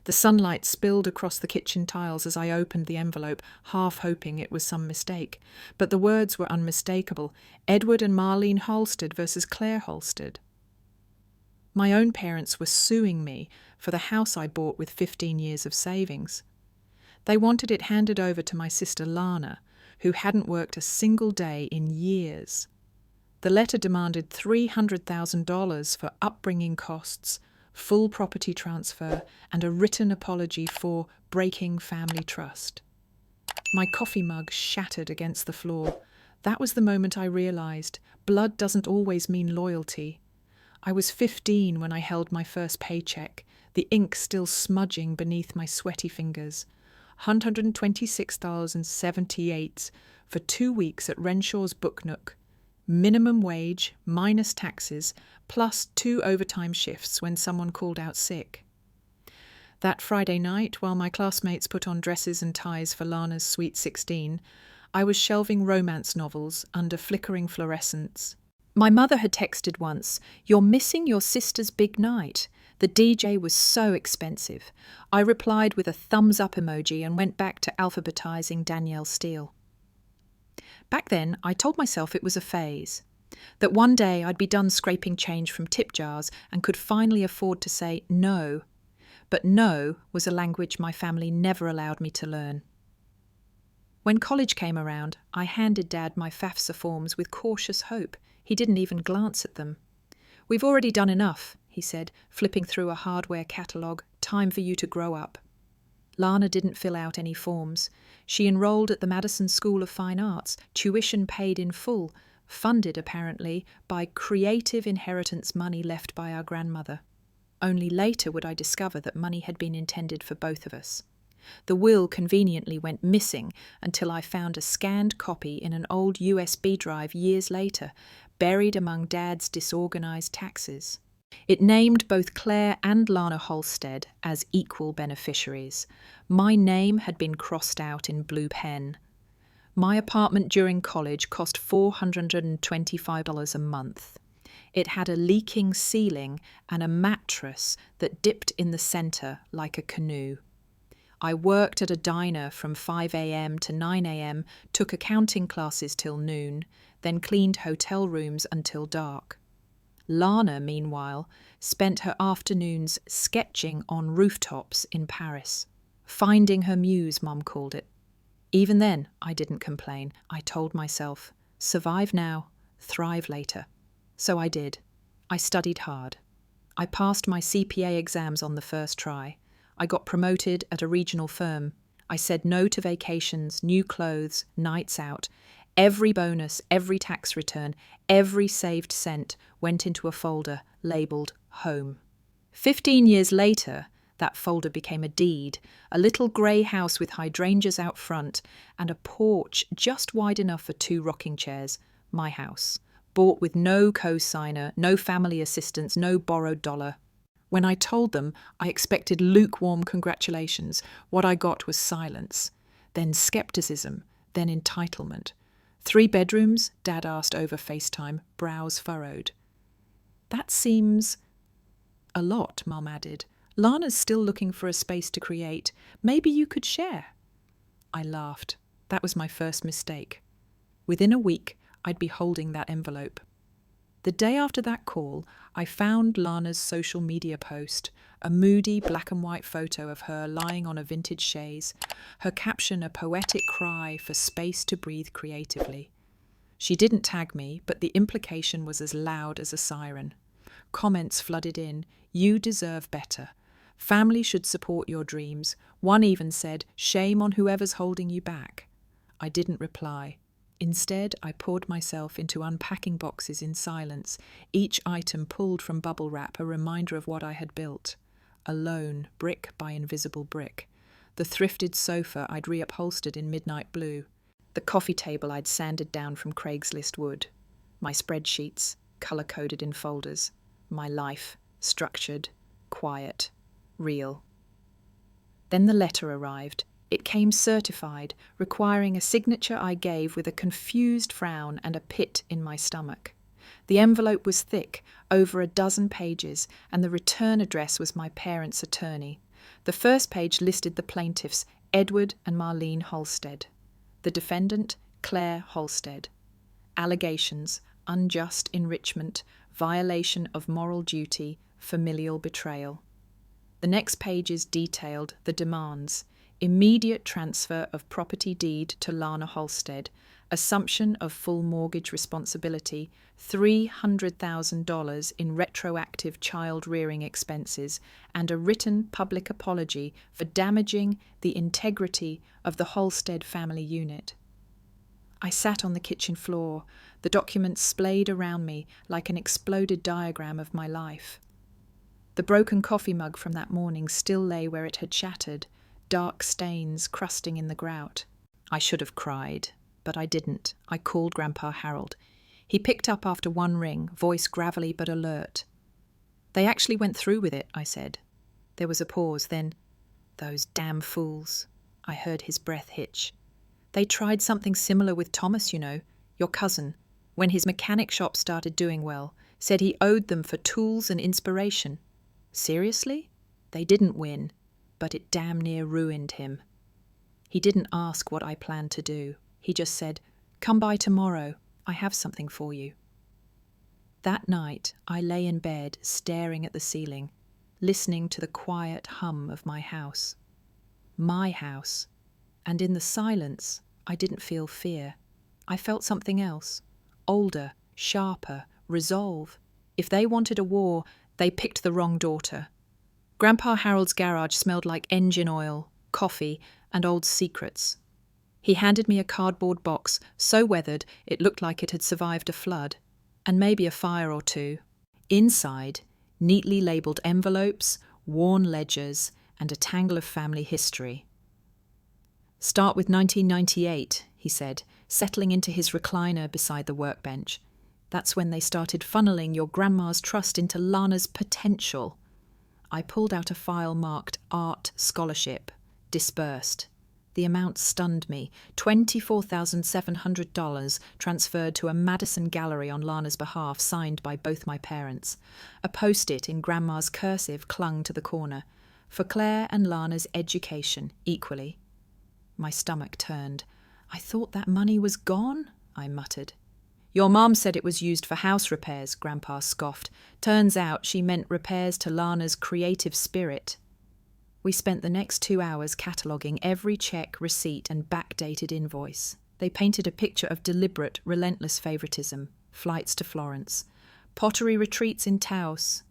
The sunlight spilled across the kitchen tiles as I opened the envelope, half hoping it was some mistake. But the words were unmistakable. Edward and Marlene Halstead versus Claire Halstead. My own parents were suing me for the house I bought with 15 years of savings. They wanted it handed over to my sister Lana, who hadn't worked a single day in years. The letter demanded $300,000 for upbringing costs, full property transfer, and a written apology for breaking family trust. My coffee mug shattered against the floor. That was the moment I realized blood doesn't always mean loyalty. I was 15 when I held my first paycheck, the ink still smudging beneath my sweaty fingers. $126.78 for 2 weeks at Renshaw's Book Nook. Minimum wage, minus taxes, plus 2 overtime shifts when someone called out sick. That Friday night, while my classmates put on dresses and ties for Lana's Sweet 16, I was shelving romance novels under flickering fluorescents. My mother had texted once, "You're missing your sister's big night. The DJ was so expensive." I replied with a thumbs up emoji and went back to alphabetizing Danielle Steele. Back then, I told myself it was a phase, that one day I'd be done scraping change from tip jars and could finally afford to say no. But no was a language my family never allowed me to learn. When college came around, I handed Dad my FAFSA forms with cautious hope. He didn't even glance at them. "We've already done enough," he said, flipping through a hardware catalogue. "Time for you to grow up." Lana didn't fill out any forms. She enrolled at the Madison School of Fine Arts, tuition paid in full, funded apparently by creative inheritance money left by our grandmother. Only later would I discover that money had been intended for both of us. The will conveniently went missing until I found a scanned copy in an old USB drive years later, buried among Dad's disorganized taxes. It named both Claire and Lana Halstead as equal beneficiaries. My name had been crossed out in blue pen. My apartment during college cost $425 a month. It had a leaking ceiling and a mattress that dipped in the center like a canoe. I worked at a diner from 5 a.m. to 9 a.m., took accounting classes till noon, then cleaned hotel rooms until dark. Lana, meanwhile, spent her afternoons sketching on rooftops in Paris. Finding her muse, Mum called it. Even then, I didn't complain. I told myself, survive now, thrive later. So I did. I studied hard. I passed my CPA exams on the first try. I got promoted at a regional firm. I said no to vacations, new clothes, nights out. Every bonus, every tax return, every saved cent went into a folder labelled home. 15 years later, that folder became a deed, a little grey house with hydrangeas out front and a porch just wide enough for 2 rocking chairs. My house. Bought with no co-signer, no family assistance, no borrowed dollar. When I told them, I expected lukewarm congratulations. What I got was silence, then scepticism, then entitlement. 3 bedrooms? Dad asked over FaceTime, brows furrowed. That seems a lot, Mum added. Lana's still looking for a space to create. Maybe you could share. I laughed. That was my first mistake. Within a week, I'd be holding that envelope. The day after that call, I found Lana's social media post, a moody black and white photo of her lying on a vintage chaise, her caption a poetic cry for space to breathe creatively. She didn't tag me, but the implication was as loud as a siren. Comments flooded in, "You deserve better. Family should support your dreams." One even said, "Shame on whoever's holding you back." I didn't reply. Instead, I poured myself into unpacking boxes in silence, each item pulled from bubble wrap, a reminder of what I had built. Alone, brick by invisible brick. The thrifted sofa I'd reupholstered in midnight blue. The coffee table I'd sanded down from Craigslist wood. My spreadsheets, colour-coded in folders. My life, structured, quiet, real. Then the letter arrived. It came certified, requiring a signature I gave with a confused frown and a pit in my stomach. The envelope was thick, over a dozen pages, and the return address was my parents' attorney. The first page listed the plaintiffs, Edward and Marlene Halstead. The defendant, Claire Halstead. Allegations: unjust enrichment, violation of moral duty, familial betrayal. The next pages detailed the demands: immediate transfer of property deed to Lana Halstead, assumption of full mortgage responsibility, $300,000 in retroactive child rearing expenses, and a written public apology for damaging the integrity of the Halstead family unit. I sat on the kitchen floor, the documents splayed around me like an exploded diagram of my life. The broken coffee mug from that morning still lay where it had shattered, dark stains crusting in the grout. I should have cried, but I didn't. I called Grandpa Harold. He picked up after one ring, voice gravelly but alert. "They actually went through with it," I said. There was a pause, then, "Those damn fools." I heard his breath hitch. "They tried something similar with Thomas, you know, your cousin, when his mechanic shop started doing well, said he owed them for tools and inspiration. Seriously? They didn't win, but it damn near ruined him. He didn't ask what I planned to do. He just said, 'Come by tomorrow. I have something for you.' That night, I lay in bed staring at the ceiling, listening to the quiet hum of my house. My house. And in the silence, I didn't feel fear. I felt something else. Older, sharper, resolve. If they wanted a war, they picked the wrong daughter. Grandpa Harold's garage smelled like engine oil, coffee, and old secrets. He handed me a cardboard box, so weathered it looked like it had survived a flood, and maybe a fire or two. Inside, neatly labelled envelopes, worn ledgers, and a tangle of family history. "Start with 1998, he said, settling into his recliner beside the workbench. "That's when they started funneling your grandma's trust into Lana's potential." I pulled out a file marked Art Scholarship, disbursed. The amount stunned me. $24,700 transferred to a Madison gallery on Lana's behalf, signed by both my parents. A post-it in Grandma's cursive clung to the corner. "For Claire and Lana's education, equally." My stomach turned. "I thought that money was gone," I muttered. "Your mom said it was used for house repairs," Grandpa scoffed. "Turns out she meant repairs to Lana's creative spirit." We spent the next 2 hours cataloguing every check, receipt, and backdated invoice. They painted a picture of deliberate, relentless favoritism, flights to Florence, pottery retreats in Taos,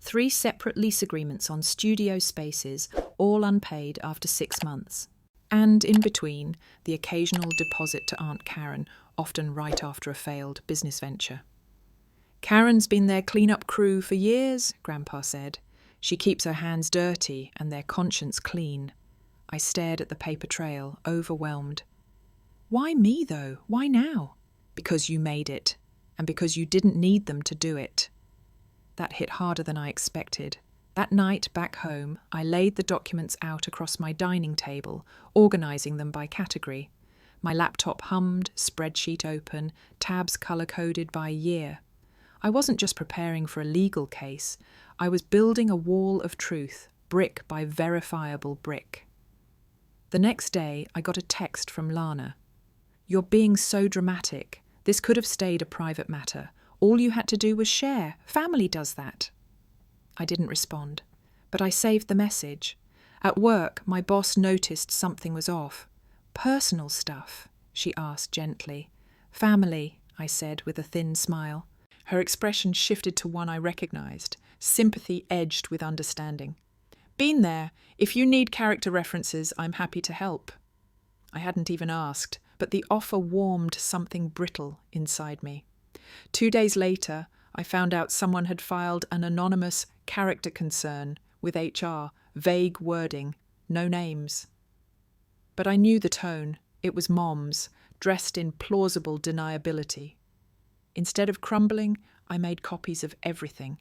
3 separate lease agreements on studio spaces, all unpaid after 6 months. And in between, the occasional deposit to Aunt Karen, often right after a failed business venture. "Karen's been their clean-up crew for years," Grandpa said. "She keeps her hands dirty and their conscience clean." I stared at the paper trail, overwhelmed. "Why me, though? Why now?" "Because you made it, and because you didn't need them to do it." That hit harder than I expected. That night, back home, I laid the documents out across my dining table, organising them by category. My laptop hummed, spreadsheet open, tabs colour-coded by year. I wasn't just preparing for a legal case. I was building a wall of truth, brick by verifiable brick. The next day, I got a text from Lana. "You're being so dramatic. This could have stayed a private matter. All you had to do was share. Family does that." I didn't respond, but I saved the message. At work, my boss noticed something was off. "Personal stuff?" she asked gently. "Family," I said with a thin smile. Her expression shifted to one I recognised, sympathy edged with understanding. "Been there. If you need character references, I'm happy to help." I hadn't even asked, but the offer warmed something brittle inside me. 2 days later, I found out someone had filed an anonymous character concern with HR, vague wording, no names. But I knew the tone. It was Mom's, dressed in plausible deniability. Instead of crumbling, I made copies of everything.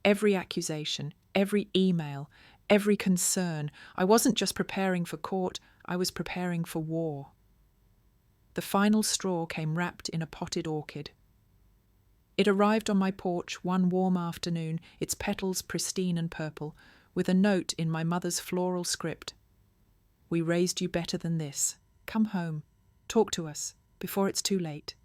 Every accusation, every email, every concern. I wasn't just preparing for court, I was preparing for war. The final straw came wrapped in a potted orchid. It arrived on my porch one warm afternoon, its petals pristine and purple, with a note in my mother's floral script. "We raised you better than this. Come home. Talk to us, before it's too late."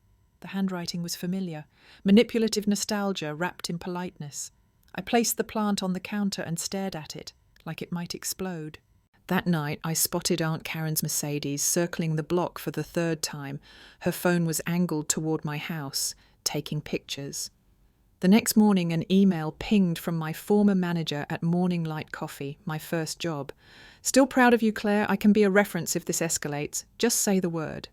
The handwriting was familiar, manipulative nostalgia wrapped in politeness. I placed the plant on the counter and stared at it, like it might explode. That night, I spotted Aunt Karen's Mercedes circling the block for the third time. Her phone was angled toward my house, taking pictures. The next morning, an email pinged from my former manager at Morning Light Coffee, my first job. "Still proud of you, Claire. I can be a reference if this escalates. Just say the word."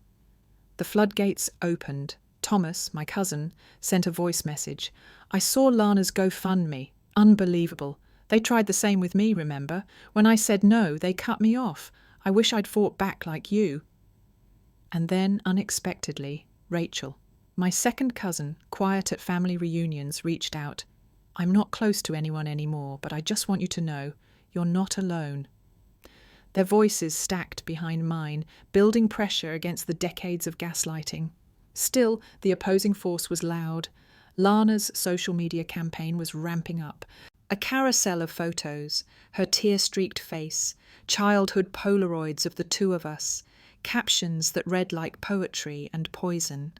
The floodgates opened. Thomas, my cousin, sent a voice message. "I saw Lana's GoFundMe. Unbelievable. They tried the same with me, remember? When I said no, they cut me off. I wish I'd fought back like you." And then, unexpectedly, Rachel, my second cousin, quiet at family reunions, reached out. "I'm not close to anyone anymore, but I just want you to know, you're not alone." Their voices stacked behind mine, building pressure against the decades of gaslighting. Still, the opposing force was loud. Lana's social media campaign was ramping up. A carousel of photos, her tear-streaked face, childhood Polaroids of the two of us, captions that read like poetry and poison.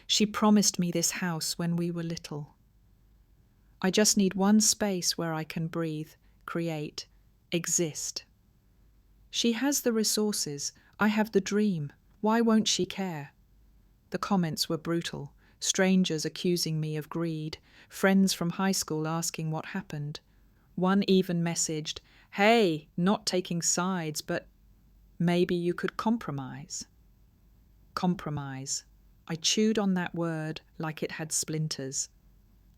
"She promised me this house when we were little. I just need one space where I can breathe, create, exist. She has the resources. I have the dream. Why won't she care?" The comments were brutal. Strangers accusing me of greed. Friends from high school asking what happened. One even messaged, "Hey, not taking sides, but maybe you could compromise." Compromise. I chewed on that word like it had splinters.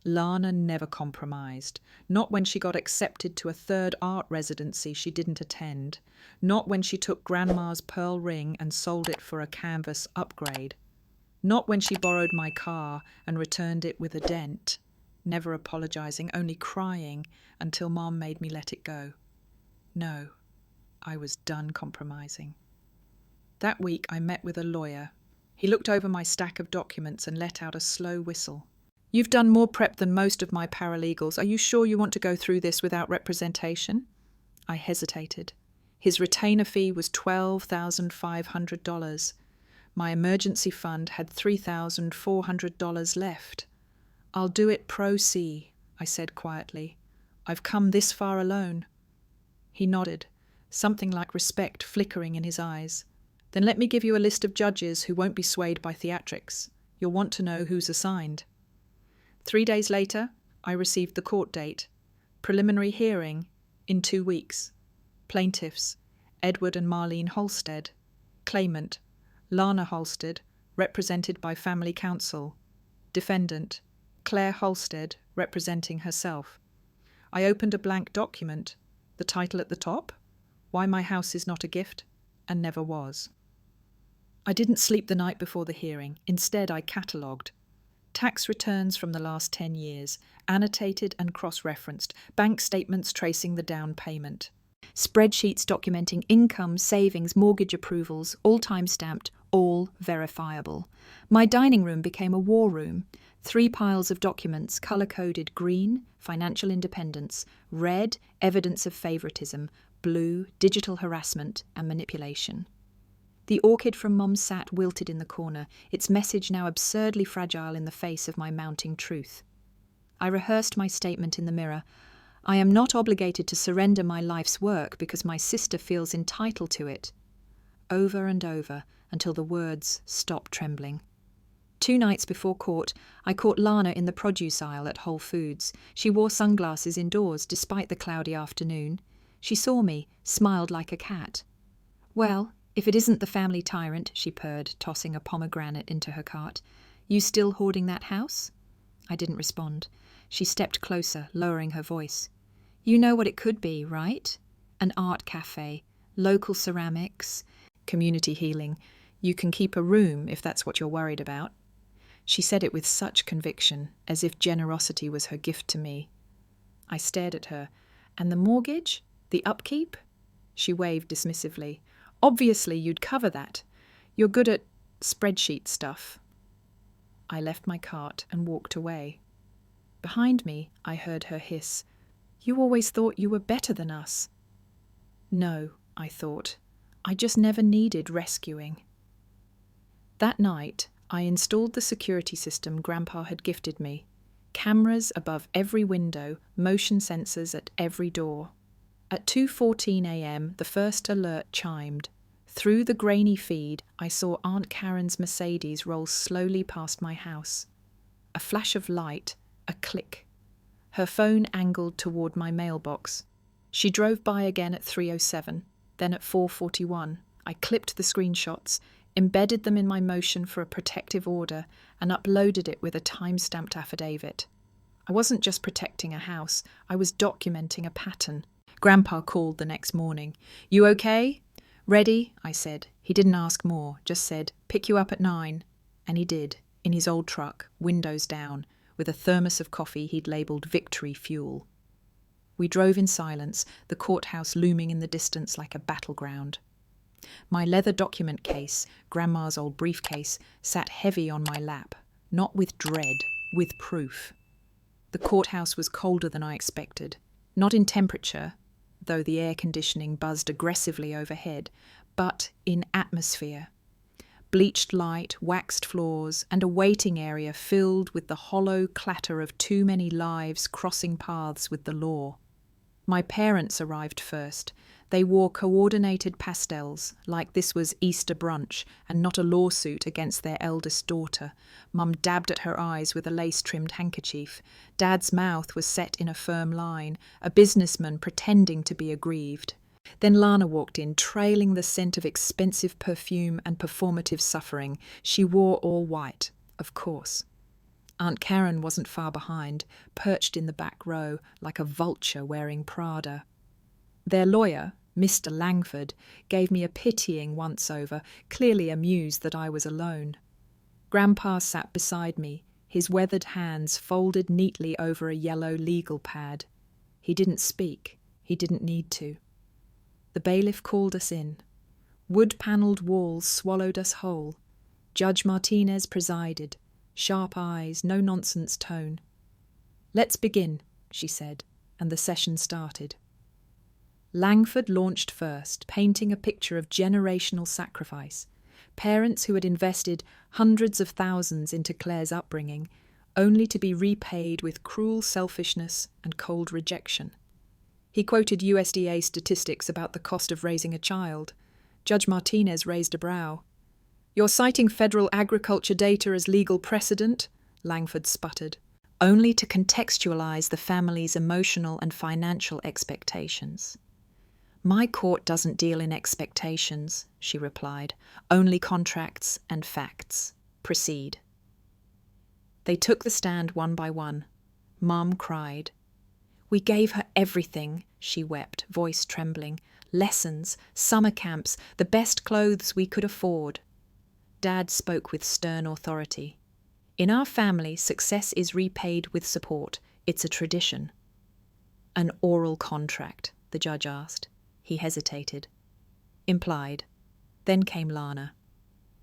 Lana never compromised. Not when she got accepted to a third art residency she didn't attend. Not when she took Grandma's pearl ring and sold it for a canvas upgrade. Not when she borrowed my car and returned it with a dent. Never apologizing, only crying until Mom made me let it go. No, I was done compromising. That week I met with a lawyer. He looked over my stack of documents and let out a slow whistle. "You've done more prep than most of my paralegals. Are you sure you want to go through this without representation?" I hesitated. His retainer fee was $12,500. My emergency fund had $3,400 left. "I'll do it pro se," I said quietly. "I've come this far alone." He nodded, something like respect flickering in his eyes. "Then let me give you a list of judges who won't be swayed by theatrics. You'll want to know who's assigned." 3 days later, I received the court date. Preliminary hearing in 2 weeks. Plaintiffs, Edward and Marlene Halstead. Claimant, Lana Halstead, represented by family counsel. Defendant, Claire Halstead, representing herself. I opened a blank document. The title at the top, "Why My House Is Not a Gift and Never Was." I didn't sleep the night before the hearing. Instead, I catalogued. Tax returns from the last 10 years, annotated and cross-referenced, bank statements tracing the down payment. Spreadsheets documenting income, savings, mortgage approvals, all time-stamped, all verifiable. My dining room became a war room. 3 piles of documents, colour-coded: green, financial independence; red, evidence of favouritism; blue, digital harassment and manipulation. The orchid from Mum sat wilted in the corner, its message now absurdly fragile in the face of my mounting truth. I rehearsed my statement in the mirror. I am not obligated to surrender my life's work because my sister feels entitled to it. Over and over, until the words stopped trembling. 2 nights before court, I caught Lana in the produce aisle at Whole Foods. She wore sunglasses indoors despite the cloudy afternoon. She saw me, smiled like a cat. "Well, if it isn't the family tyrant," she purred, tossing a pomegranate into her cart. "You still hoarding that house?" I didn't respond. She stepped closer, lowering her voice. "You know what it could be, right? An art cafe, local ceramics, community healing. You can keep a room if that's what you're worried about." She said it with such conviction, as if generosity was her gift to me. I stared at her. "And the mortgage? The upkeep?" She waved dismissively. "Obviously you'd cover that. You're good at spreadsheet stuff." I left my cart and walked away. Behind me, I heard her hiss, You always thought you were better than us. No, I thought. I just never needed rescuing. That night, I installed the security system Grandpa had gifted me. Cameras above every window, motion sensors at every door. At 2:14 a.m, the first alert chimed. Through the grainy feed, I saw Aunt Karen's Mercedes roll slowly past my house. A flash of light, a click. Her phone angled toward my mailbox. She drove by again at 3:07, then at 4:41. I clipped the screenshots, embedded them in my motion for a protective order, and uploaded it with a time-stamped affidavit. I wasn't just protecting a house, I was documenting a pattern. Grandpa called the next morning. "You okay?" "Ready," I said. He didn't ask more, just said, "Pick you up at 9. And he did, in his old truck, windows down, with a thermos of coffee he'd labelled Victory Fuel. We drove in silence, the courthouse looming in the distance like a battleground. My leather document case, Grandma's old briefcase, sat heavy on my lap, not with dread, with proof. The courthouse was colder than I expected, not in temperature, though the air conditioning buzzed aggressively overhead, but in atmosphere. Bleached light, waxed floors, and a waiting area filled with the hollow clatter of too many lives crossing paths with the law. My parents arrived first. They wore coordinated pastels, like this was Easter brunch and not a lawsuit against their eldest daughter. Mum dabbed at her eyes with a lace-trimmed handkerchief. Dad's mouth was set in a firm line, a businessman pretending to be aggrieved. Then Lana walked in, trailing the scent of expensive perfume and performative suffering. She wore all white, of course. Aunt Karen wasn't far behind, perched in the back row like a vulture wearing Prada. Their lawyer, Mr. Langford, gave me a pitying once-over, clearly amused that I was alone. Grandpa sat beside me, his weathered hands folded neatly over a yellow legal pad. He didn't speak. He didn't need to. The bailiff called us in. Wood-panelled walls swallowed us whole. Judge Martinez presided. Sharp eyes, no-nonsense tone. "Let's begin," she said, and the session started. Langford launched first, painting a picture of generational sacrifice. Parents who had invested hundreds of thousands into Claire's upbringing, only to be repaid with cruel selfishness and cold rejection. He quoted USDA statistics about the cost of raising a child. Judge Martinez raised a brow. "You're citing federal agriculture data as legal precedent?" Langford sputtered. "Only to contextualize the family's emotional and financial expectations." "My court doesn't deal in expectations," she replied. "Only contracts and facts. Proceed." They took the stand one by one. Mum cried. "We gave her everything," she wept, voice trembling. "Lessons, summer camps, the best clothes we could afford." Dad spoke with stern authority. "In our family, success is repaid with support. It's a tradition." "An oral contract?" the judge asked. He hesitated. "Implied." Then came Lana.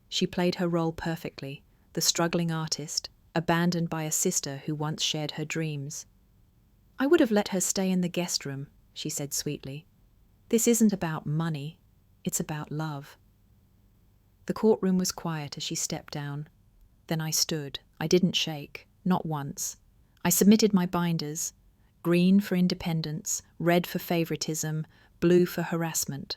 She played her role perfectly, the struggling artist, abandoned by a sister who once shared her dreams. "I would have let her stay in the guest room," she said sweetly. "This isn't about money. It's about love." The courtroom was quiet as she stepped down. Then I stood. I didn't shake, not once. I submitted my binders. Green for independence, red for favoritism, blue for harassment.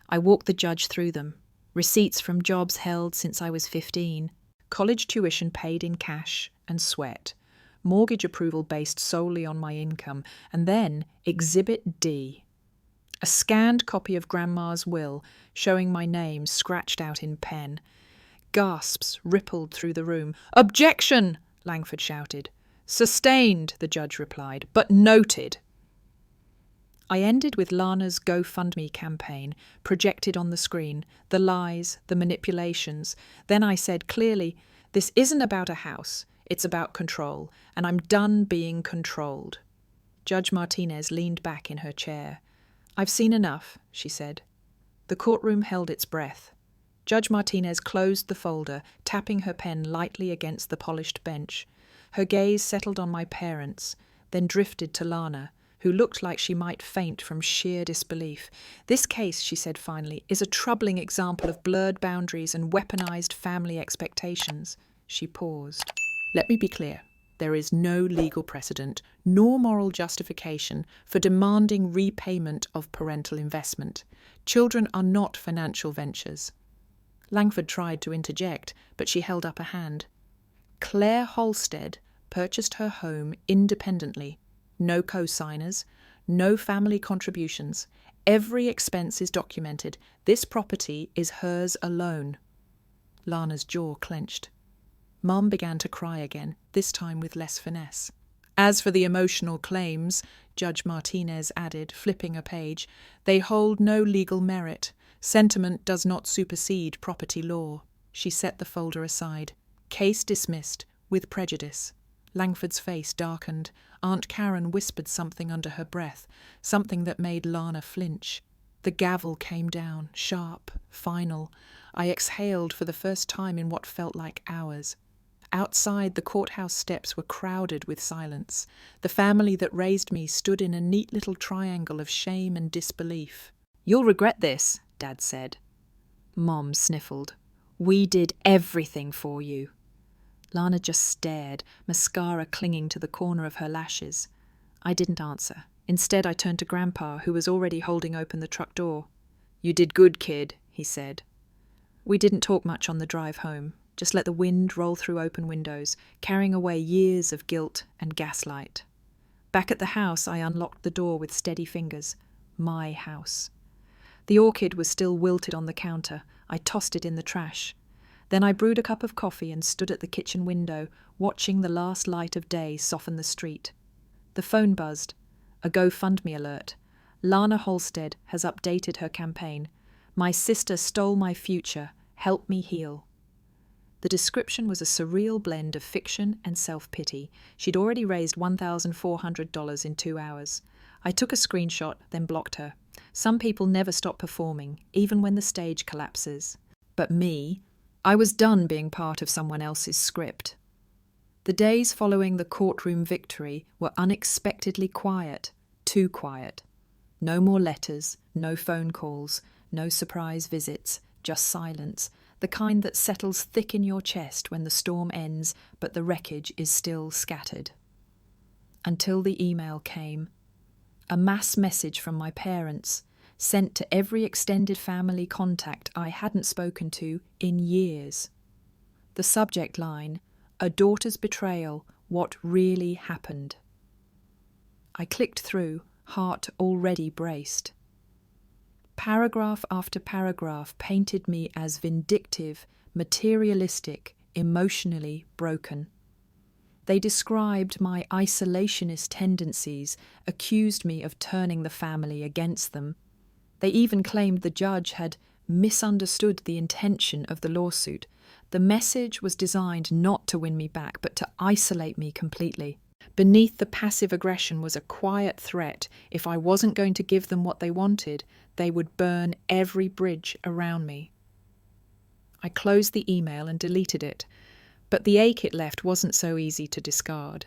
I walked the judge through them. Receipts from jobs held since I was 15. College tuition paid in cash and sweat. Mortgage approval based solely on my income. And then Exhibit D. A scanned copy of Grandma's will, showing my name scratched out in pen. Gasps rippled through the room. "Objection!" Langford shouted. "Sustained," the judge replied, "but noted." I ended with Lana's GoFundMe campaign, projected on the screen, the lies, the manipulations. Then I said clearly, "This isn't about a house, it's about control, and I'm done being controlled." Judge Martinez leaned back in her chair. "I've seen enough," she said. The courtroom held its breath. Judge Martinez closed the folder, tapping her pen lightly against the polished bench. Her gaze settled on my parents, then drifted to Lana, who looked like she might faint from sheer disbelief. "This case," she said finally, "is a troubling example of blurred boundaries and weaponized family expectations." She paused. "Let me be clear. There is no legal precedent nor moral justification for demanding repayment of parental investment. Children are not financial ventures." Langford tried to interject, but she held up a hand. "Claire Halstead purchased her home independently. No co-signers, no family contributions. Every expense is documented. This property is hers alone." Lana's jaw clenched. Mom began to cry again, this time with less finesse. "As for the emotional claims," Judge Martinez added, flipping a page, "they hold no legal merit. Sentiment does not supersede property law." She set the folder aside. "Case dismissed, with prejudice." Langford's face darkened. Aunt Karen whispered something under her breath, something that made Lana flinch. The gavel came down, sharp, final. I exhaled for the first time in what felt like hours. Outside, the courthouse steps were crowded with silence. The family that raised me stood in a neat little triangle of shame and disbelief. "You'll regret this," Dad said. Mom sniffled. "We did everything for you." Lana just stared, mascara clinging to the corner of her lashes. I didn't answer. Instead, I turned to Grandpa, who was already holding open the truck door. "You did good, kid," he said. We didn't talk much on the drive home. Just let the wind roll through open windows, carrying away years of guilt and gaslight. Back at the house, I unlocked the door with steady fingers. My house. The orchid was still wilted on the counter. I tossed it in the trash. Then I brewed a cup of coffee and stood at the kitchen window, watching the last light of day soften the street. The phone buzzed. A GoFundMe alert. "Lana Halstead has updated her campaign. My sister stole my future. Help me heal." The description was a surreal blend of fiction and self-pity. She'd already raised $1,400 in 2 hours. I took a screenshot, then blocked her. Some people never stop performing, even when the stage collapses. But me, I was done being part of someone else's script. The days following the courtroom victory were unexpectedly quiet, too quiet. No more letters, no phone calls, no surprise visits, just silence, the kind that settles thick in your chest when the storm ends, but the wreckage is still scattered. Until the email came. A mass message from my parents, sent to every extended family contact I hadn't spoken to in years. The subject line, "A daughter's betrayal, what really happened." I clicked through, heart already braced. Paragraph after paragraph painted me as vindictive, materialistic, emotionally broken. They described my isolationist tendencies, accused me of turning the family against them. They even claimed the judge had misunderstood the intention of the lawsuit. The message was designed not to win me back, but to isolate me completely. Beneath the passive aggression was a quiet threat. If I wasn't going to give them what they wanted, they would burn every bridge around me. I closed the email and deleted it, but the ache it left wasn't so easy to discard.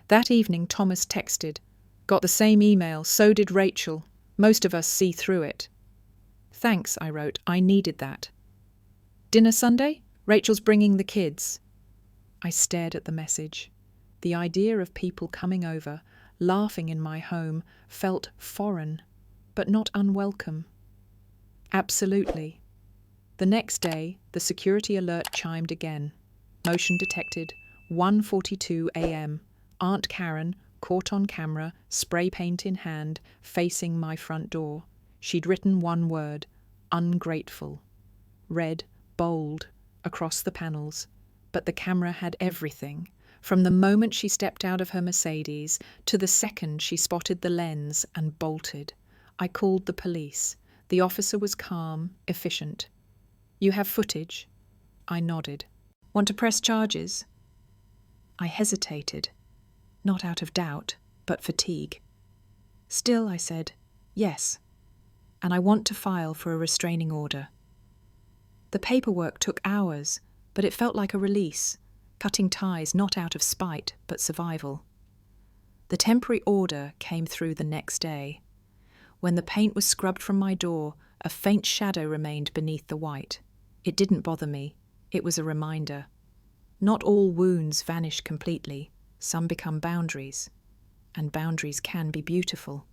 That evening, Thomas texted, "Got the same email, so did Rachel. Most of us see through it." "Thanks," I wrote, "I needed that." "Dinner Sunday? Rachel's bringing the kids." I stared at the message. The idea of people coming over, laughing in my home, felt foreign, but not unwelcome. Absolutely. The next day, the security alert chimed again. Motion detected, 1:42 a.m. Aunt Karen, caught on camera, spray paint in hand, facing my front door. She'd written one word, ungrateful. Red, bold, across the panels. But the camera had everything. From the moment she stepped out of her Mercedes to the second she spotted the lens and bolted. I called the police. The officer was calm, efficient. "You have footage?" I nodded. "Want to press charges?" I hesitated, not out of doubt, but fatigue. Still, I said, "Yes, and I want to file for a restraining order." The paperwork took hours, but it felt like a release, cutting ties not out of spite, but survival. The temporary order came through the next day. When the paint was scrubbed from my door, a faint shadow remained beneath the white. It didn't bother me. It was a reminder. Not all wounds vanish completely. Some become boundaries. And boundaries can be beautiful.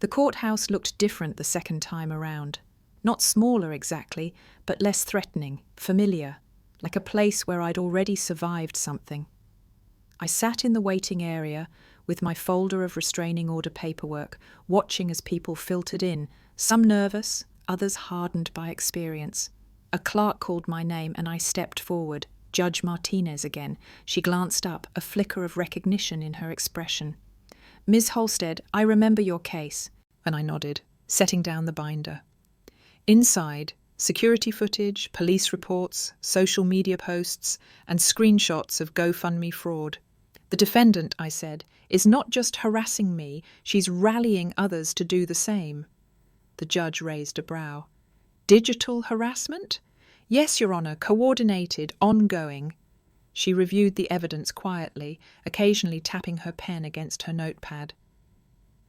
The courthouse looked different the second time around. Not smaller exactly, but less threatening, familiar, like a place where I'd already survived something. I sat in the waiting area with my folder of restraining order paperwork, watching as people filtered in, some nervous, others hardened by experience. A clerk called my name and I stepped forward. Judge Martinez again. She glanced up, a flicker of recognition in her expression. "Ms. Halstead, I remember your case," and I nodded, setting down the binder. Inside, security footage, police reports, social media posts, and screenshots of GoFundMe fraud. "The defendant," I said, "is not just harassing me, she's rallying others to do the same." The judge raised a brow. "Digital harassment?" "Yes, Your Honour, coordinated, ongoing." She reviewed the evidence quietly, occasionally tapping her pen against her notepad.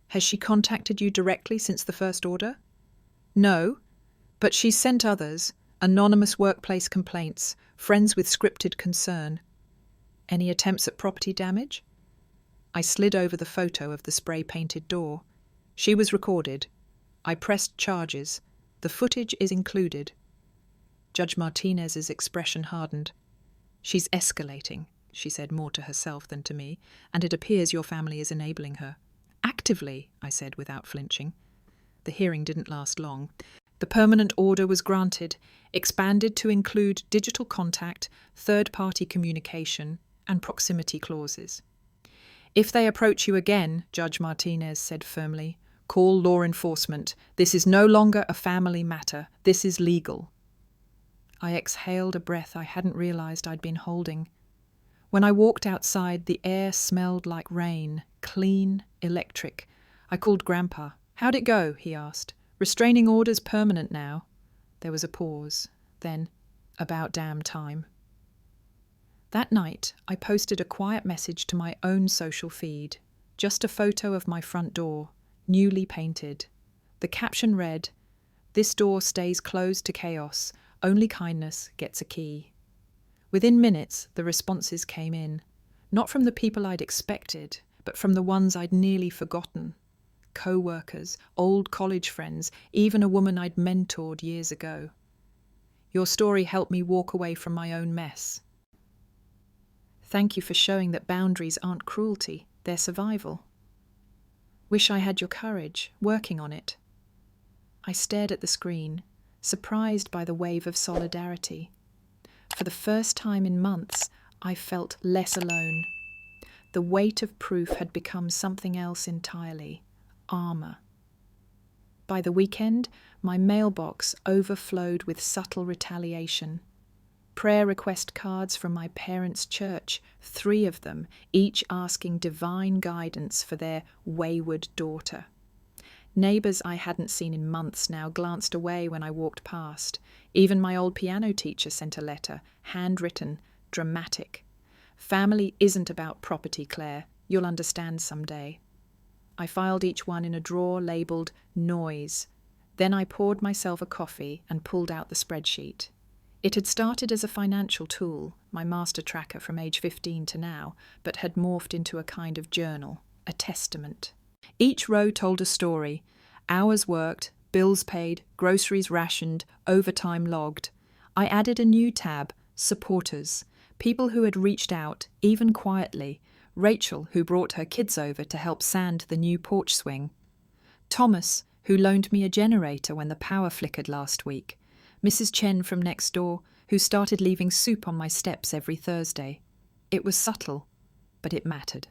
"Has she contacted you directly since the first order?" "No, but she's sent others, anonymous workplace complaints, friends with scripted concern." "Any attempts at property damage?" I slid over the photo of the spray-painted door. "She was recorded. I pressed charges. The footage is included." Judge Martinez's expression hardened. "She's escalating," she said more to herself than to me, "and it appears your family is enabling her." "Actively," I said without flinching. The hearing didn't last long. The permanent order was granted, expanded to include digital contact, third-party communication, and proximity clauses. "If they approach you again," Judge Martinez said firmly, "call law enforcement. This is no longer a family matter. This is legal." I exhaled a breath I hadn't realized I'd been holding. When I walked outside, the air smelled like rain, clean, electric. I called Grandpa. "How'd it go?" he asked. "Restraining order's permanent now." There was a pause. Then, "About damn time." That night, I posted a quiet message to my own social feed. Just a photo of my front door, newly painted. The caption read, "This door stays closed to chaos. Only kindness gets a key." Within minutes, the responses came in. Not from the people I'd expected, but from the ones I'd nearly forgotten. Co-workers, old college friends, even a woman I'd mentored years ago. "Your story helped me walk away from my own mess. Thank you for showing that boundaries aren't cruelty, they're survival. Wish I had your courage, working on it." I stared at the screen, surprised by the wave of solidarity. For the first time in months, I felt less alone. The weight of proof had become something else entirely, armor. By the weekend, my mailbox overflowed with subtle retaliation. Prayer request cards from my parents' church, 3 of them, each asking divine guidance for their wayward daughter. Neighbours I hadn't seen in months now glanced away when I walked past. Even my old piano teacher sent a letter, handwritten, dramatic. "Family isn't about property, Claire. You'll understand someday." I filed each one in a drawer labelled Noise. Then I poured myself a coffee and pulled out the spreadsheet. It had started as a financial tool, my master tracker from age 15 to now, but had morphed into a kind of journal, a testament. Each row told a story: hours worked, bills paid, groceries rationed, overtime logged. I added a new tab, Supporters, people who had reached out, even quietly. Rachel, who brought her kids over to help sand the new porch swing. Thomas, who loaned me a generator when the power flickered last week. Mrs. Chen from next door, who started leaving soup on my steps every Thursday. It was subtle, but it mattered.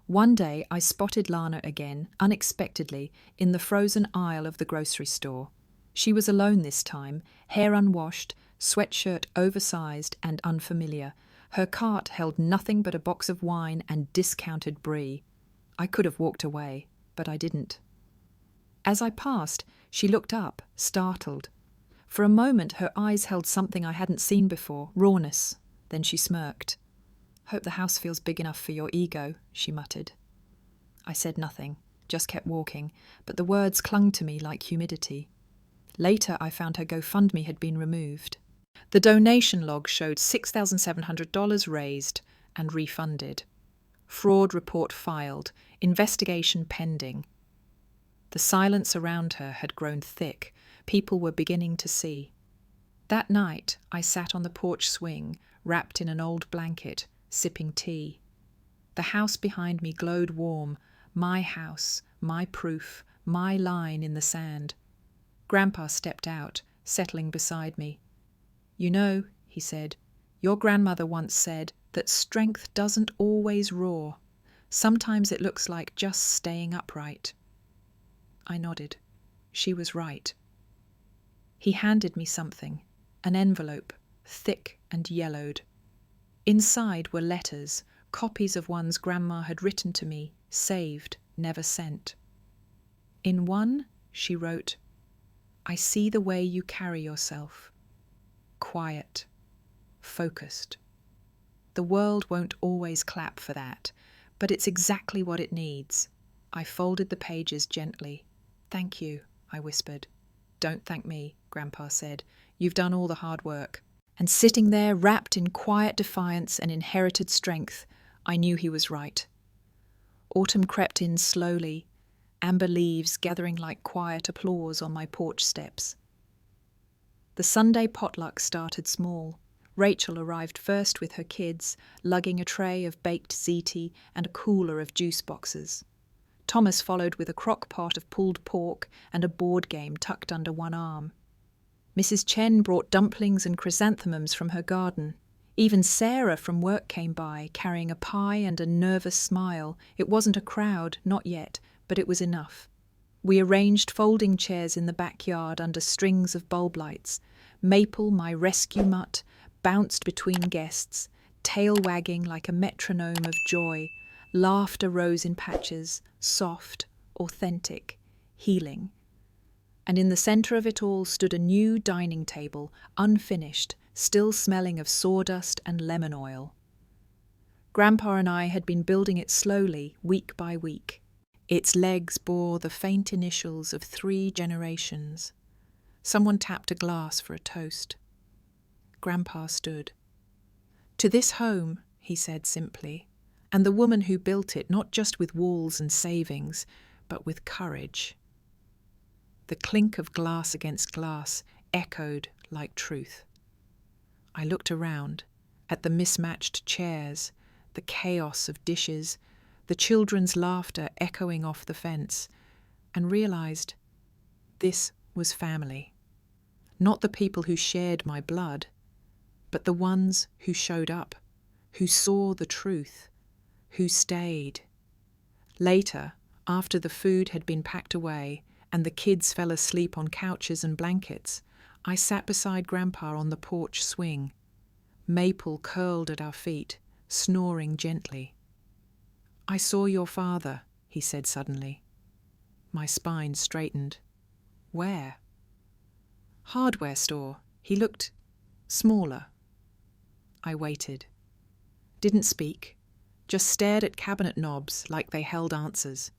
One day I spotted Lana again, unexpectedly, in the frozen aisle of the grocery store. She was alone this time, hair unwashed, sweatshirt oversized and unfamiliar. Her cart held nothing but a box of wine and discounted brie. I could have walked away, but I didn't. As I passed, she looked up, startled. For a moment her eyes held something I hadn't seen before, rawness. Then she smirked. "Hope the house feels big enough for your ego," she muttered. I said nothing, just kept walking, but the words clung to me like humidity. Later, I found her GoFundMe had been removed. The donation log showed $6,700 raised and refunded. Fraud report filed, investigation pending. The silence around her had grown thick. People were beginning to see. That night, I sat on the porch swing, wrapped in an old blanket, sipping tea. The house behind me glowed warm, my house, my proof, my line in the sand. Grandpa stepped out, settling beside me. "You know," he said, "your grandmother once said that strength doesn't always roar. Sometimes it looks like just staying upright." I nodded. She was right. He handed me something, an envelope, thick and yellowed. Inside were letters, copies of ones Grandma had written to me, saved, never sent. In one, she wrote, "I see the way you carry yourself. Quiet, focused. The world won't always clap for that, but it's exactly what it needs." I folded the pages gently. "Thank you," I whispered. "Don't thank me," Grandpa said. "You've done all the hard work." And sitting there, wrapped in quiet defiance and inherited strength, I knew he was right. Autumn crept in slowly, amber leaves gathering like quiet applause on my porch steps. The Sunday potluck started small. Rachel arrived first with her kids, lugging a tray of baked ziti and a cooler of juice boxes. Thomas followed with a crock pot of pulled pork and a board game tucked under one arm. Mrs. Chen brought dumplings and chrysanthemums from her garden. Even Sarah from work came by, carrying a pie and a nervous smile. It wasn't a crowd, not yet, but it was enough. We arranged folding chairs in the backyard under strings of bulb lights. Maple, my rescue mutt, bounced between guests, tail wagging like a metronome of joy. Laughter rose in patches, soft, authentic, healing. And in the centre of it all stood a new dining table, unfinished, still smelling of sawdust and lemon oil. Grandpa and I had been building it slowly, week by week. Its legs bore the faint initials of 3 generations. Someone tapped a glass for a toast. Grandpa stood. "To this home," he said simply, "and the woman who built it not just with walls and savings, but with courage." The clink of glass against glass echoed like truth. I looked around, at the mismatched chairs, the chaos of dishes, the children's laughter echoing off the fence, and realized this was family. Not the people who shared my blood, but the ones who showed up, who saw the truth, who stayed. Later, after the food had been packed away and the kids fell asleep on couches and blankets, I sat beside Grandpa on the porch swing. Maple curled at our feet, snoring gently. "I saw your father," he said suddenly. My spine straightened. "Where?" "Hardware store. He looked smaller." I waited. Didn't speak, just stared at cabinet knobs like they held answers.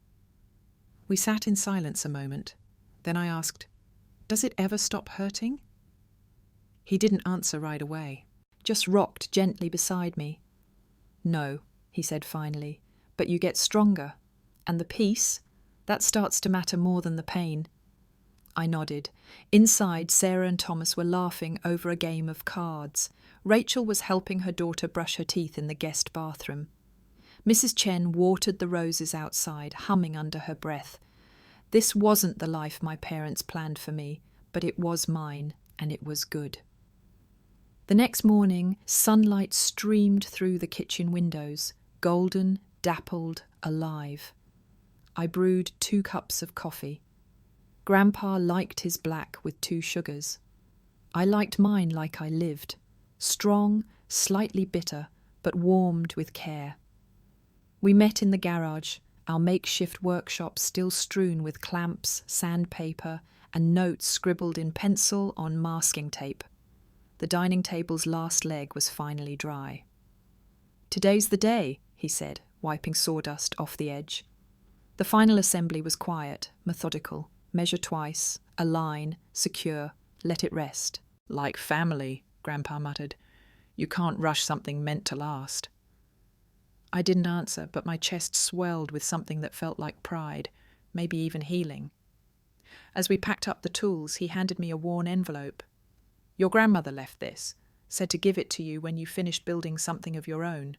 We sat in silence a moment. Then I asked, "Does it ever stop hurting?" He didn't answer right away, just rocked gently beside me. "No," he said finally, "but you get stronger. And the peace, that starts to matter more than the pain." I nodded. Inside, Sarah and Thomas were laughing over a game of cards. Rachel was helping her daughter brush her teeth in the guest bathroom. Mrs. Chen watered the roses outside, humming under her breath. This wasn't the life my parents planned for me, but it was mine, and it was good. The next morning, sunlight streamed through the kitchen windows, golden, dappled, alive. I brewed 2 cups of coffee. Grandpa liked his black with 2 sugars. I liked mine like I lived, strong, slightly bitter, but warmed with care. We met in the garage, our makeshift workshop still strewn with clamps, sandpaper, and notes scribbled in pencil on masking tape. The dining table's last leg was finally dry. "Today's the day," he said, wiping sawdust off the edge. The final assembly was quiet, methodical. Measure twice, align, secure, let it rest. Like family, Grandpa muttered. You can't rush something meant to last. I didn't answer, but my chest swelled with something that felt like pride, maybe even healing. As we packed up the tools, he handed me a worn envelope. Your grandmother left this, said to give it to you when you finished building something of your own.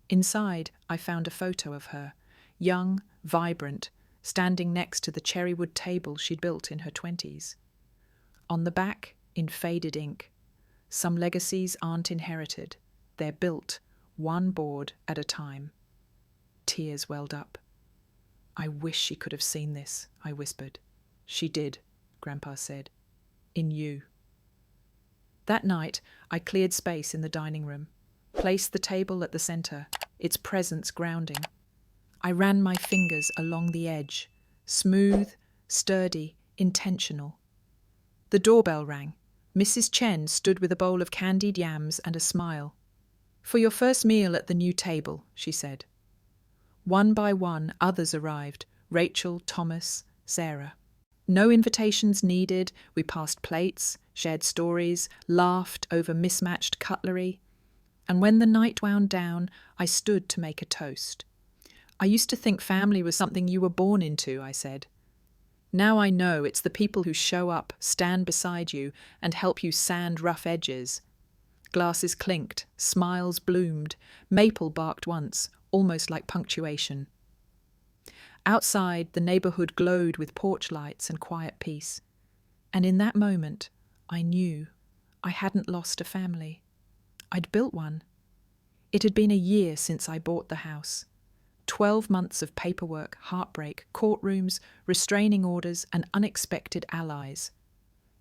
Inside, I found a photo of her, young, vibrant, standing next to the cherrywood table she'd built in her 20s. On the back, in faded ink, some legacies aren't inherited, they're built, one board at a time. Tears welled up. I wish she could have seen this, I whispered. She did, Grandpa said. In you. That night, I cleared space in the dining room, placed the table at the centre, its presence grounding. I ran my fingers along the edge, smooth, sturdy, intentional. The doorbell rang. Mrs. Chen stood with a bowl of candied yams and a smile. For your first meal at the new table, she said. One by one, others arrived, Rachel, Thomas, Sarah. No invitations needed, we passed plates, shared stories, laughed over mismatched cutlery. And when the night wound down, I stood to make a toast. I used to think family was something you were born into, I said. Now I know it's the people who show up, stand beside you, and help you sand rough edges. Glasses clinked, smiles bloomed, maple barked once, almost like punctuation. Outside, the neighbourhood glowed with porch lights and quiet peace. And in that moment, I knew I hadn't lost a family. I'd built one. It had been a year since I bought the house. 12 months of paperwork, heartbreak, courtrooms, restraining orders, and unexpected allies.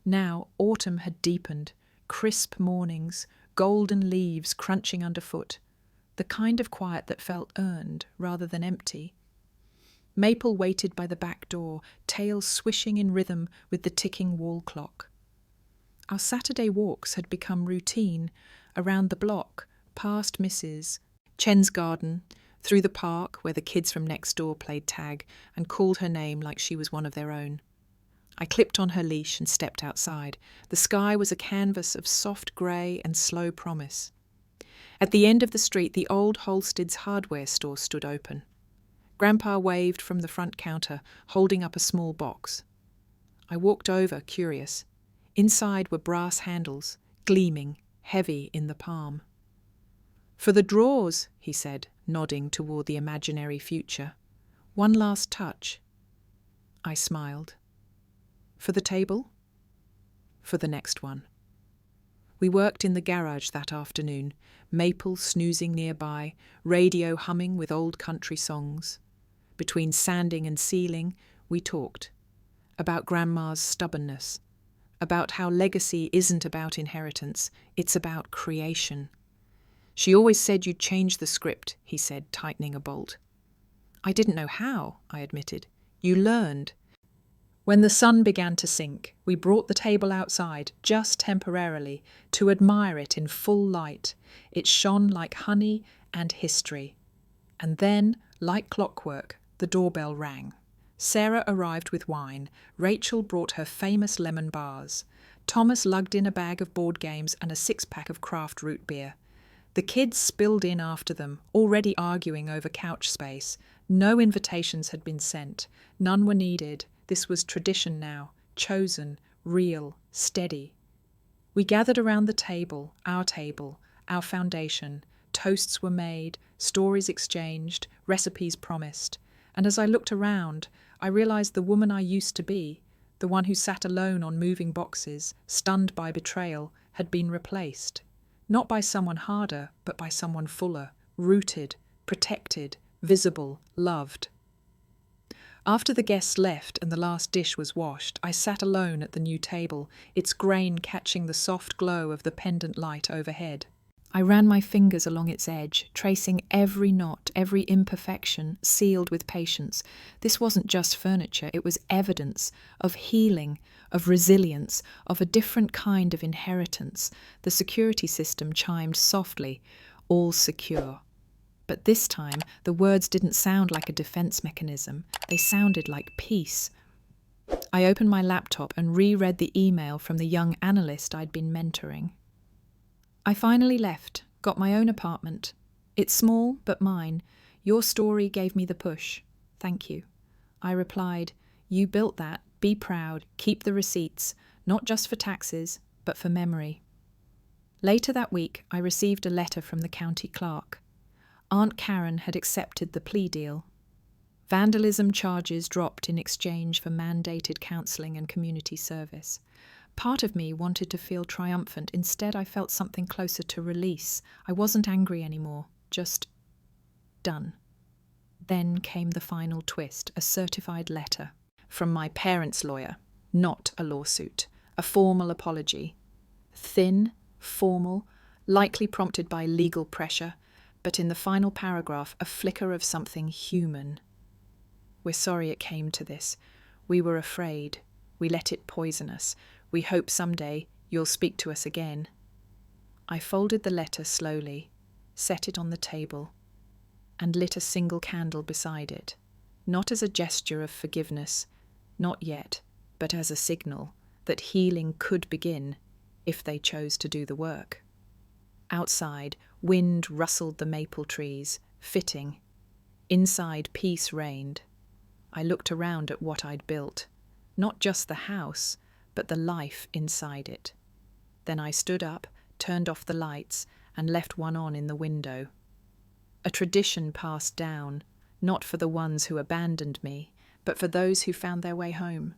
Now autumn had deepened, crisp mornings, golden leaves crunching underfoot, the kind of quiet that felt earned rather than empty. Maple waited by the back door, tail swishing in rhythm with the ticking wall clock. Our Saturday walks had become routine, around the block, past Mrs. Chen's garden, through the park where the kids from next door played tag and called her name like she was one of their own. I clipped on her leash and stepped outside. The sky was a canvas of soft grey and slow promise. At the end of the street, the old Holsted's hardware store stood open. Grandpa waved from the front counter, holding up a small box. I walked over, curious. Inside were brass handles, gleaming, heavy in the palm. For the drawers, he said, nodding toward the imaginary future. One last touch. I smiled. For the table? For the next one. We worked in the garage that afternoon, Maple snoozing nearby, radio humming with old country songs. Between sanding and sealing, we talked. About Grandma's stubbornness. About how legacy isn't about inheritance, it's about creation. She always said you'd change the script, he said, tightening a bolt. I didn't know how, I admitted. You learned. When the sun began to sink, we brought the table outside, just temporarily, to admire it in full light. It shone like honey and history. And then, like clockwork, the doorbell rang. Sarah arrived with wine. Rachel brought her famous lemon bars. Thomas lugged in a bag of board games and a 6-pack of craft root beer. The kids spilled in after them, already arguing over couch space. No invitations had been sent. None were needed. This was tradition now, chosen, real, steady. We gathered around the table, our foundation. Toasts were made, stories exchanged, recipes promised. And as I looked around, I realized the woman I used to be, the one who sat alone on moving boxes, stunned by betrayal, had been replaced. Not by someone harder, but by someone fuller, rooted, protected, visible, loved. After the guests left and the last dish was washed, I sat alone at the new table, its grain catching the soft glow of the pendant light overhead. I ran my fingers along its edge, tracing every knot, every imperfection, sealed with patience. This wasn't just furniture, it was evidence of healing, of resilience, of a different kind of inheritance. The security system chimed softly, all secure. But this time, the words didn't sound like a defense mechanism. They sounded like peace. I opened my laptop and reread the email from the young analyst I'd been mentoring. I finally left, got my own apartment. It's small, but mine. Your story gave me the push. Thank you. I replied, you built that. Be proud. Keep the receipts, not just for taxes, but for memory. Later that week, I received a letter from the county clerk. Aunt Karen had accepted the plea deal. Vandalism charges dropped in exchange for mandated counselling and community service. Part of me wanted to feel triumphant. Instead, I felt something closer to release. I wasn't angry anymore, just done. Then came the final twist, a certified letter from my parents' lawyer, not a lawsuit, a formal apology. Thin, formal, likely prompted by legal pressure, but in the final paragraph, a flicker of something human. We're sorry it came to this. We were afraid. We let it poison us. We hope someday you'll speak to us again. I folded the letter slowly, set it on the table, and lit a single candle beside it, not as a gesture of forgiveness, not yet, but as a signal that healing could begin if they chose to do the work. Outside, wind rustled the maple trees, fitting. Inside, peace reigned. I looked around at what I'd built, not just the house, but the life inside it. Then I stood up, turned off the lights, and left one on in the window. A tradition passed down, not for the ones who abandoned me, but for those who found their way home.